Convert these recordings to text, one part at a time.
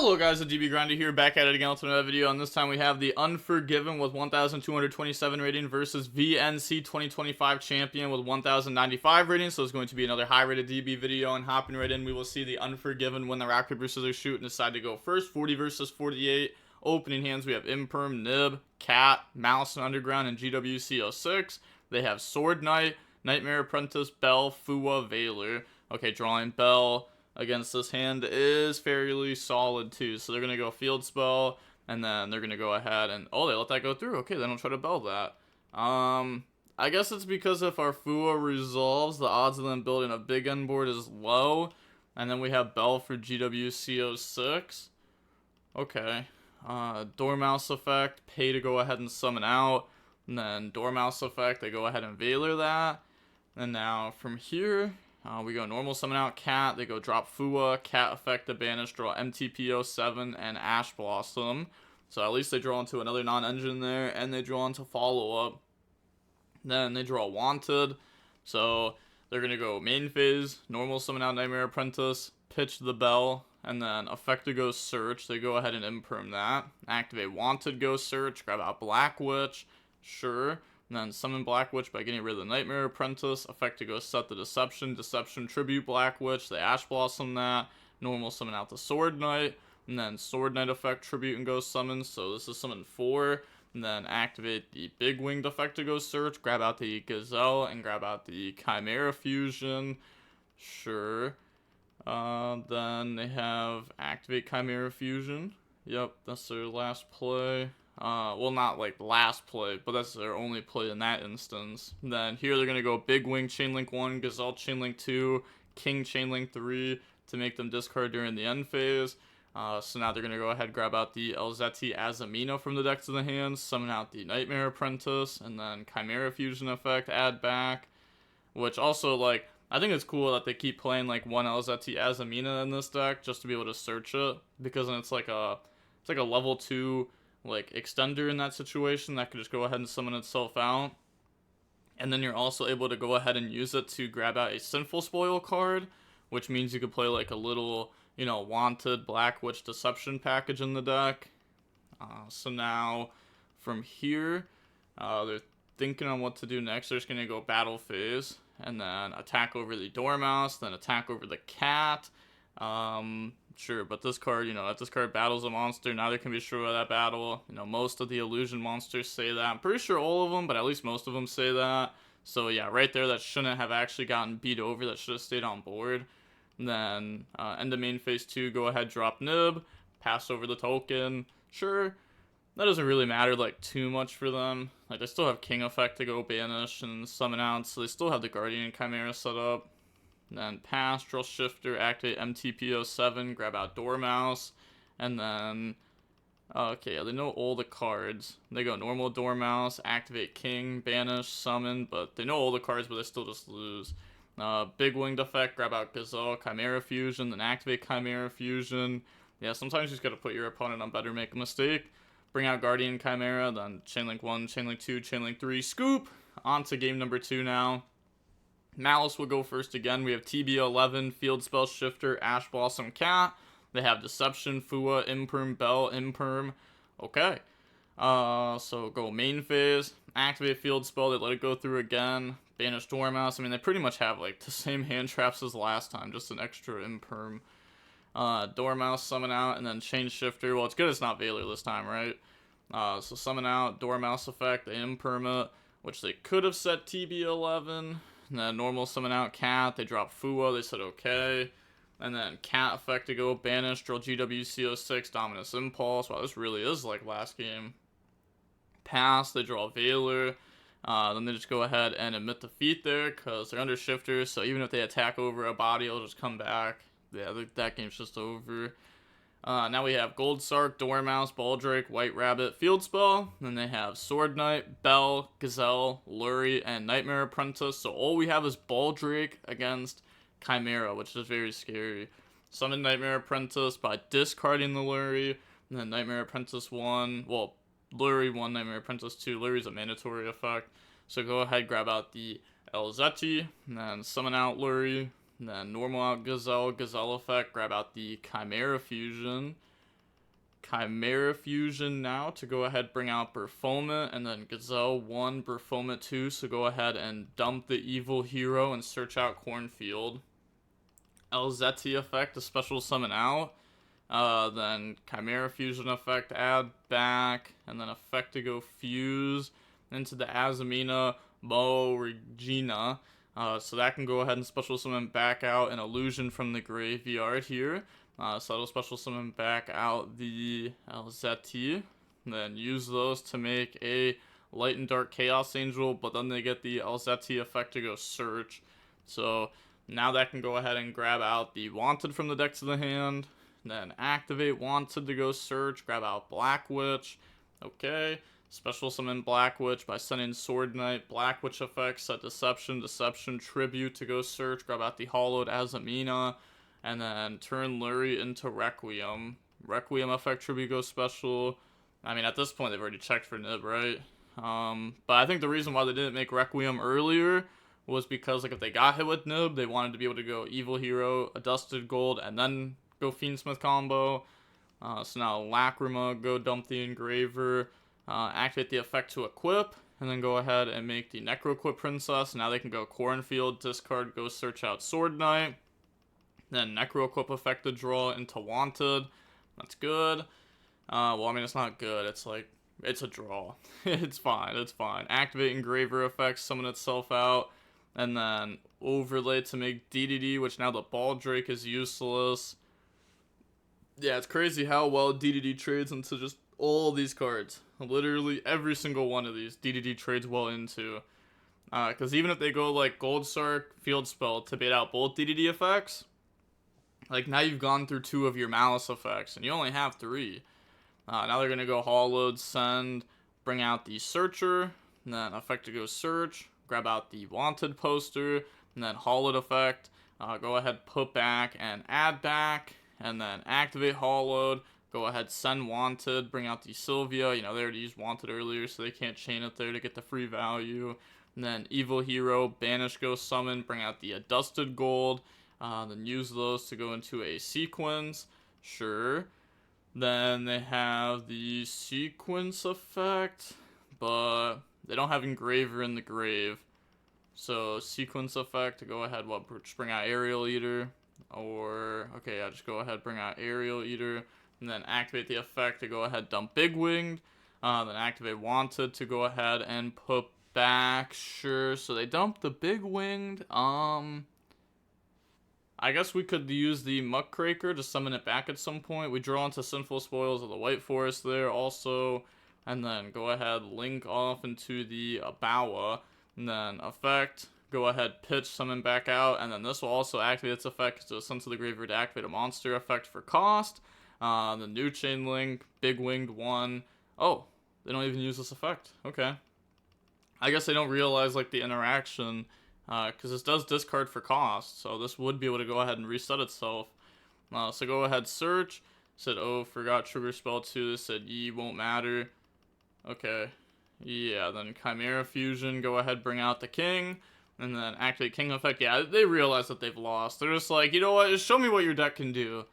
Hello guys, the DB Grinder here, back at it again with another video, and this time we have the Unforgiven with 1,227 rating versus VNC 2025 Champion with 1,095 rating, so it's going to be another high-rated DB video, and hopping right in, we will see the Unforgiven win the rock, paper, scissors, shoot, and decide to go first. 40 versus 48. Opening hands, we have Imperm, Nib, Cat, Maliss and Underground, and GWC06. They have Sword Knight, Nightmare Apprentice, Bell, Fua, Valor. Okay, drawing Bell against this hand is fairly solid too, so they're gonna go field spell, and then they're gonna go ahead and they let that go through. Okay, they don't try to bell that. I guess it's because if our Fua resolves, the odds of them building a big end board is low, and then we have bell for GWC06. Okay, Dormouse effect, pay to go ahead and summon out, and then Dormouse effect, they go ahead and Valor that, and now from here we go normal summon out Cat, they go drop Fua, Cat effect to banish, draw MTP07 and Ash Blossom. So at least they draw into another non-engine there, and they draw into follow-up. Then they draw Wanted, so they're going to go main phase, normal summon out Nightmare Apprentice, pitch the bell, and then effect to go search, they go ahead and imperm that. Activate Wanted, go search, grab out Black Witch, sure. And then summon Black Witch by getting rid of the Nightmare Apprentice. Effect to go set the Deception. Deception tribute Black Witch. They Ash Blossom that. Normal summon out the Sword Knight. And then Sword Knight effect tribute and go summon. So this is summon 4. And then activate the Big Winged effect to go search. Grab out the Gazelle and grab out the Chimera Fusion. Sure. Then they have activate Chimera Fusion. Yep, that's their last play. Well, not like last play, but that's their only play in that instance. Then here they're going to go Big Wing Chainlink 1, Gazelle Chainlink 2, King Chainlink 3 to make them discard during the end phase. So now they're going to go ahead, grab out the Elzeti Azamina from the deck to the hand, summon out the Nightmare Apprentice, and then Chimera Fusion effect, add back. Which also, like, I think it's cool that they keep playing like one Elzeti Azamina in this deck just to be able to search it, because then it's like a level 2 like extender in that situation that could just go ahead and summon itself out, and then you're also able to go ahead and use it to grab out a Sinful Spoil card, which means you could play like a little, you know, Wanted Black Witch Deception package in the deck. So now from here they're thinking on what to do next. They're just gonna go battle phase and then attack over the Dormouse, then attack over the Cat. Sure, but this card, you know, if this card battles a monster, now they can be sure of that battle. You know, most of the illusion monsters say that. I'm pretty sure all of them, but at least most of them say that. So yeah, right there, that shouldn't have actually gotten beat over. That should have stayed on board. And then end of main phase 2, go ahead, drop Nib, pass over the token. Sure, that doesn't really matter like too much for them. Like they still have King effect to go banish and summon out, so they still have the Guardian Chimera set up. Then pass, draw Shifter, activate MTP07, grab out Dormouse, and then, okay, they know all the cards. They go normal Dormouse, activate King, banish, summon, but they know all the cards, but they still just lose. Big Winged effect, grab out Gazelle, Chimera Fusion, then activate Chimera Fusion. Yeah, sometimes you just gotta put your opponent on better make a mistake. Bring out Guardian Chimera, then Chainlink 1, Chainlink 2, Chainlink 3, scoop! On to game number 2 now. Maliss will go first again. We have TB11, Field Spell Shifter, Ash Blossom Cat. They have Deception, Fua, Imperm, Bell, Imperm. Okay. So go main phase, activate Field Spell, they let it go through again. Banish Dormouse. I mean, they pretty much have like the same hand traps as last time, just an extra Imperm. Dormouse, summon out, and then change Shifter. Well, it's good it's not Valor this time, right? So summon out, Dormouse effect, they Imperm it, which they could have set TB11. And then normal summon out Cat, they drop Fua, they said okay. And then Cat effect to go banish, draw GWC06, Dominus Impulse. Wow, this really is like last game. Pass, they draw Valor. Then they just go ahead and admit defeat there because they're under Shifter, so even if they attack over a body, it'll just come back. Yeah, that game's just over. Now we have Gold Sark, Dormouse, Baldrake, White Rabbit, Field Spell. Then they have Sword Knight, Bell, Gazelle, Lurie, and Nightmare Apprentice. So all we have is Baldrake against Chimera, which is very scary. Summon Nightmare Apprentice by discarding the Lurie. And then Nightmare Apprentice 1. Well, Lurie 1, Nightmare Apprentice 2. Lurie's a mandatory effect. So go ahead, grab out the Elzeti, and then summon out Lurie. And then normal out Gazelle, Gazelle effect, grab out the Chimera Fusion. Chimera Fusion now to go ahead bring out Berfomet, and then Gazelle 1, Berfomet 2, so go ahead and dump the Evil Hero and search out Cornfield. Elzetti effect to special summon out. Then Chimera Fusion effect, add back, and then effect to go fuse into the Azamina Mo Regina. So that can go ahead and special summon back out an illusion from the graveyard here. So it'll special summon back out the Elzetti. Then use those to make a Light and Dark Chaos Angel, but then they get the Elzetti effect to go search. So now that can go ahead and grab out the Wanted from the deck to the hand. Then activate Wanted to go search, grab out Black Witch. Okay. Special summon Black Witch by sending Sword Knight, Black Witch effect, set Deception, Deception, Tribute to go search, grab out the Hollowed Azamina, and then turn Lurie into Requiem. Requiem effect, Tribute go special. I mean, at this point, they've already checked for Nib, right? But I think the reason why they didn't make Requiem earlier was because, like, if they got hit with Nib, they wanted to be able to go Evil Hero, a Dusted Gold, and then go Fiendsmith combo. So now Lacrima, go dump the Engraver, activate the effect to equip, and then go ahead and make the Necro-Equip Princess. Now they can go Cornfield, discard, go search out Sword Knight. Then Necro-Equip effect to draw into Wanted. That's good. Well, I mean, it's not good. It's like, it's a draw. It's fine. It's fine. Activate Engraver effect, summon itself out. And then overlay to make DDD, which now the Baldrake is useless. Yeah, it's crazy how well DDD trades into just all these cards. Literally every single one of these DDD trades well into. Because even if they go like Gold Sark, Field Spell to bait out both DDD effects, like now you've gone through 2 of your Maliss effects and you only have 3. Now they're going to go Hollowed, send, bring out the Searcher, and then effect to go search, grab out the Wanted poster, and then Hollowed effect, go ahead, put back and add back, and then activate Hollowed, go ahead, send Wanted, bring out the Sylvia. You know, they already used Wanted earlier, so they can't chain it there to get the free value. And then Evil Hero, banish, go summon, bring out the Dusted Gold, then use those to go into a sequence. Sure. Then they have the sequence effect, but they don't have Engraver in the grave. So sequence effect to go ahead, just bring out Aerial Eater. Or, okay, yeah, just go ahead, bring out Aerial Eater. And then activate the effect to go ahead, dump Big Winged. Then activate Wanted to go ahead and put back, sure. So they dump the Big Winged. I guess we could use the Muckraker to summon it back at some point. We draw into Sinful Spoils of the White Forest there also. And then go ahead, link off into the Abawa. And then effect, go ahead, pitch, summon back out. And then this will also activate its effect to send to the graveyard to activate a monster effect for cost. The new chain link, Big Winged 1. Oh, they don't even use this effect. Okay. I guess they don't realize like the interaction. Because this does discard for cost, so this would be able to go ahead and reset itself. So go ahead, search. Said, oh, forgot trigger spell 2. This said, ye won't matter. Okay. Yeah, then Chimera Fusion, go ahead, bring out the king. And then activate king effect. Yeah, they realize that they've lost. They're just like, you know what, just show me what your deck can do.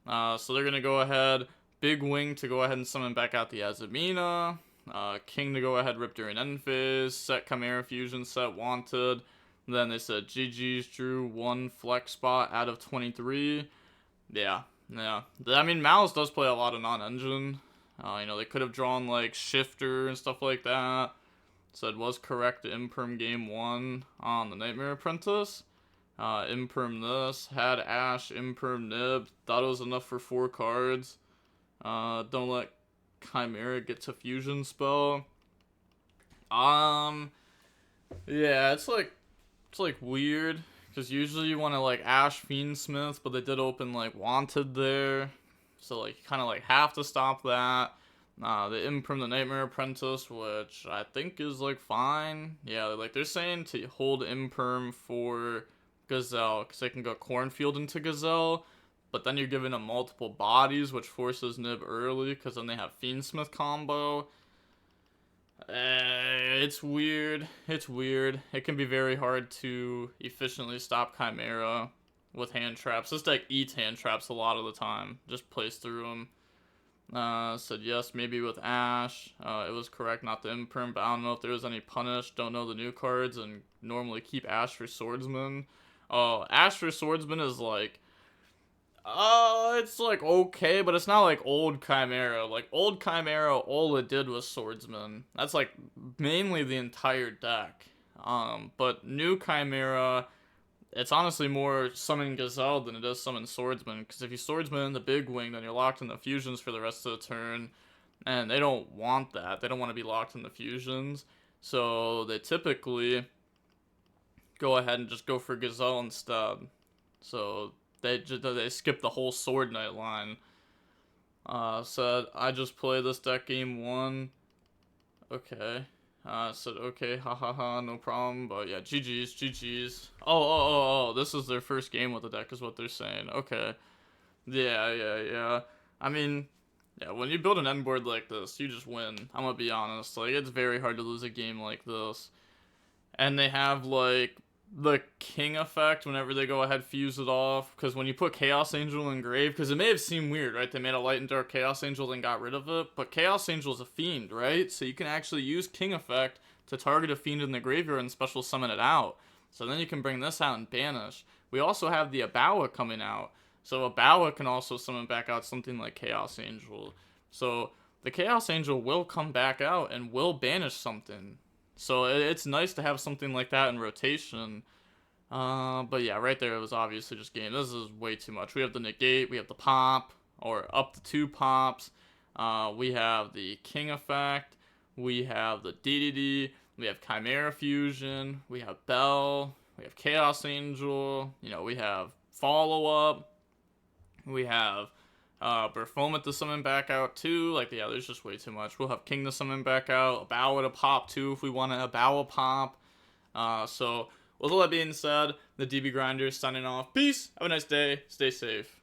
So they're going to go ahead, Big Wing to go ahead and summon back out the Azamina. King to go ahead, rip during end phase. Set Chimera Fusion, set Wanted. Then they said GG's, drew 1 flex spot out of 23. Yeah. I mean, Maliss does play a lot of non-engine. You know, they could have drawn, like, Shifter and stuff like that. Said was correct to Imperm game 1 on the Nightmare Apprentice. Imperm this. Had Ash, Imperm Nib. Thought it was enough for 4 cards. Don't let Chimera get to Fusion spell. Yeah, it's like weird, because usually you want to like Ash Fiendsmith, but they did open like Wanted there, so like you kind of like have to stop that. The Imperm the Nightmare Apprentice, which I think is like fine. Yeah, like they're saying to hold Imperm for Gazelle, because they can go Cornfield into Gazelle, but then you're giving them multiple bodies, which forces Nib early, because then they have Fiendsmith combo. It's weird. It's weird. It can be very hard to efficiently stop Chimera with hand traps. This deck eats hand traps a lot of the time. Just plays through them. Said yes, maybe with Ash. It was correct, not the imperm, but I don't know if there was any punish. Don't know the new cards, and normally keep Ash for Swordsman. Ash for Swordsman is like, it's like okay, but it's not like old Chimera. Like old Chimera, all it did was Swordsman. That's like mainly the entire deck. But new Chimera, it's honestly more summon Gazelle than it is summon Swordsman. Because if you Swordsman the big wing, then you're locked in the fusions for the rest of the turn. And they don't want that. They don't want to be locked in the fusions. So they typically go ahead and just go for Gazelle instead. So they skip the whole Sword Knight line. Said, I just play this deck game 1. Okay. Said, okay, ha, no problem, but yeah, GG's. Oh, this is their first game with the deck is what they're saying. Okay. Yeah. I mean, yeah, when you build an end board like this, you just win. I'm gonna be honest. Like, it's very hard to lose a game like this. And they have, like, the king effect whenever they go ahead fuse it off, because when you put Chaos Angel in grave, because it may have seemed weird, right? They made a light and dark Chaos Angel then got rid of it, but Chaos Angel is a fiend, right? So you can actually use king effect to target a fiend in the graveyard and special summon it out. So then you can bring this out and banish. We also have the Abawa coming out, so Abawa can also summon back out something like Chaos Angel. So the Chaos Angel will come back out and will banish something. So it's nice to have something like that in rotation. But yeah, right there it was obviously just game. This is way too much. We have the negate, we have the pop, or up to 2 pops. We have the king effect, we have the DDD, we have Chimera Fusion, we have Bell, we have Chaos Angel, we have follow up, we have Berfomet to summon back out too. Like, yeah, there's just way too much. We'll have King to summon back out, Abawa to pop too if we want a Abawa pop. So with all that being said, the DB Grinder signing off. Peace. Have a nice day. Stay safe.